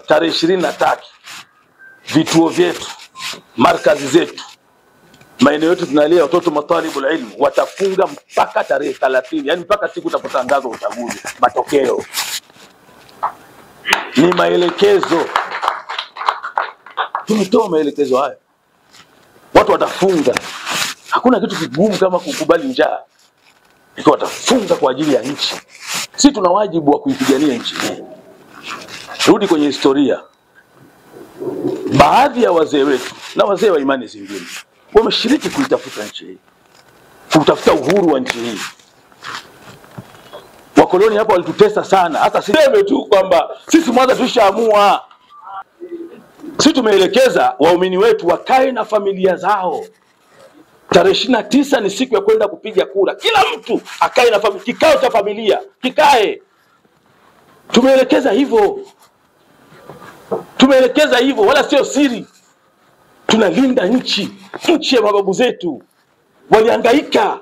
tarehe 23 vituo vyetu, markazi zetu, maeneo yetu tunalia watoto matalibul ilmu watafunga mpaka tarehe 30, yani mpaka siku utapotangazwa uchaguzi matokeo. Ni maelekezo. Tumetoa maelekezo haya. Watu watafunga. Hakuna kitu kigumu kama kukubali njaa. Iko watafunga kwa ajili ya nchi. Sisi tuna wajibu wa kuipigania nchi hii. Rudi kwenye historia. Baadhi ya wazee wetu na wazee wa imani zingine wameshiriki kuitafuta nchi hii, kutafuta uhuru wa nchi hii. Wakoloni hapa walitutesa sana. Hata siseme tu kwamba sisi mwanzo tushaamua. Sisi tumeelekeza waumini wetu wakae na familia zao. Tarehe 29 ni siku ya kwenda kupiga kura. Kila mtu akae na familia, kikao cha familia kikae. Tumeelekeza hivyo. Tumeelekeza hivyo, wala sio siri. Tunalinda nchi ya mababu zetu. Walihangaika.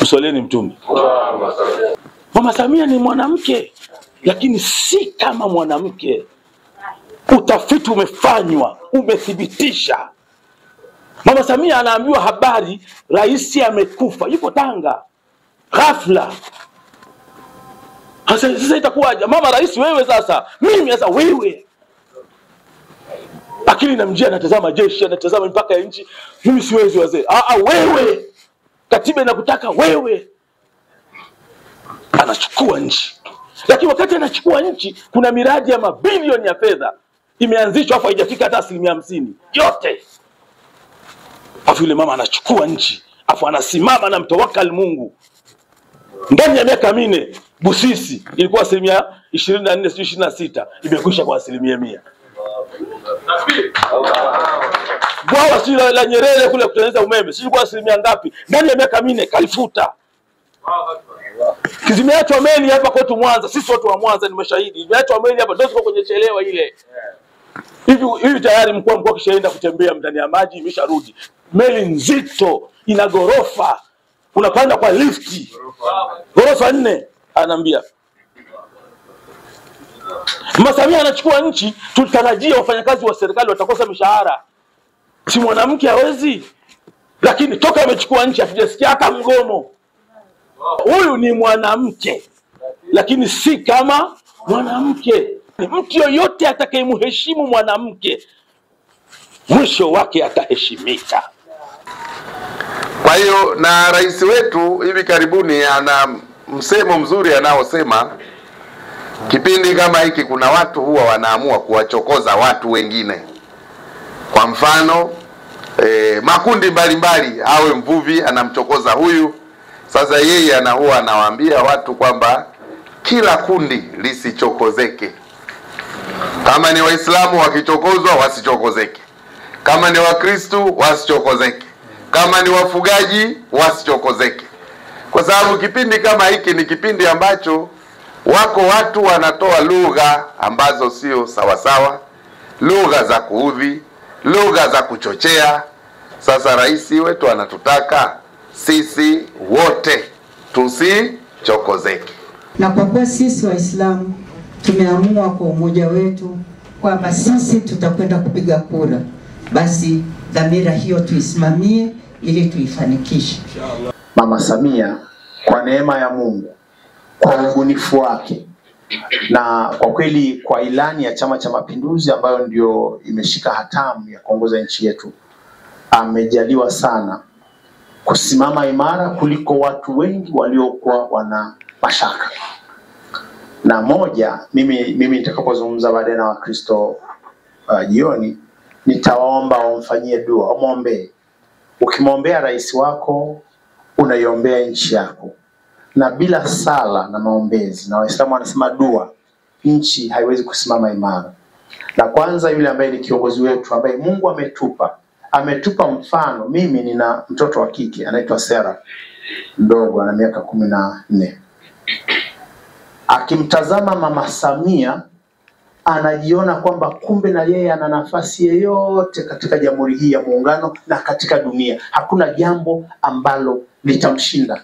Msoleni Mtume. Mama Samia ni mwanamke, lakini si kama mwanamke. Utafiti umefanywa, umethibitisha. Mama Samia anaambiwa habari rais amekufa, yuko Tanga. Ghafla. Sasa itakuwaje? Mama rais wewe sasa, mimi sasa wewe. Akili inamjia, anatazama jeshi, anatazama mipaka ya nchi. Mimi siwezi wazee. Wewe. Katiba inakutaka wewe. Anachukua nchi. Lakini wakati anachukua nchi, kuna miradi ya mabilioni ya fedha imeanzishwa hapo, haijafika hata 50% yote. Afu yule mama anachukua nchi, afu anasimama na mtawakal Mungu. Ndani ya miaka 4 Busisi ilikuwa 24 26, imekwisha kwa 100%. Bwawa si la Nyerere kule kutengeneza umeme, si kwa 100 ngapi? Ndani ya miaka 4 kalifuta. Kizimeachwa meli hapa kwetu Mwanza, sisi watu wa Mwanza ni mashahidi. Zimeachwa meli hapa, ndio ziko kwenye chelewa ile. Hivi tayari mkuu kishaenda kutembea ndani ya maji, imesharudi. Meli nzito, ina gorofa. Unapanda kwa lifti. Gorofa 4, anaambia. Mama Samia anachukua nchi, tulitarajia wafanyakazi wa serikali watakosa mishahara. Si mwanamke hawezi. Lakini toka amechukua nchi hatujasikia hata mgomo. Huyu ni mwanamke, lakini si kama mwanamke. Mtu yoyote atakayemheshimu mwanamke, mwisho wake ataheshimika. Kwa hiyo na rais wetu hivi karibuni ana msemo mzuri anaosema kipindi kama hiki kuna watu huwa wanaamua kuwachokoza watu wengine. Kwa mfano makundi mbalimbali, awe mvuvi anamchokoza huyu. Sasa yeye huwa anawaambia watu kwamba kila kundi lisichokozeke. Kama ni Waislamu wakichokozwa wasichokozeke. Kama ni Wakristo wasichokozeke. Kama ni wafugaji wasichokozeke. Kwa sababu kipindi kama hiki ni kipindi ambacho wako watu wanatoa lugha ambazo sio sawasawa, lugha za kuudhi, lugha za kuchochea. Sasa rais wetu anatutaka sisi wote tusichokozeke. Na kwa kuwa sisi Waislamu tumeamua kwa umoja wetu kwamba sisi tutakwenda kupiga kura, basi dhamira hiyo tuisimamie ili tuifanikishe. Mama Samia kwa neema ya Mungu, kwa ubunifu wake, na kwa kweli kwa ilani ya Chama cha Mapinduzi ambayo ndio imeshika hatamu ya kuongoza nchi yetu, amejaliwa sana kusimama imara kuliko watu wengi waliokuwa wana mashaka. Na moja, mimi nitakapozungumza baadaye na Wakristo jioni, nitawaomba wamfanyie dua, wamwombee. Ukimwombea rais wako, unaiombea nchi yako. Na bila sala na maombezi, na Waislamu wanasema dua, nchi haiwezi kusimama imara. Na kwanza yule ambaye ni kiongozi wetu, ambaye Mungu ametupa mfano. Mimi nina mtoto wa kike anaitwa Sera, mdogo ana miaka 14. Akimtazama Mama Samia anajiona kwamba kumbe na yeye ana nafasi yoyote katika Jamhuri hii ya Muungano na katika dunia. Hakuna jambo ambalo litamshinda.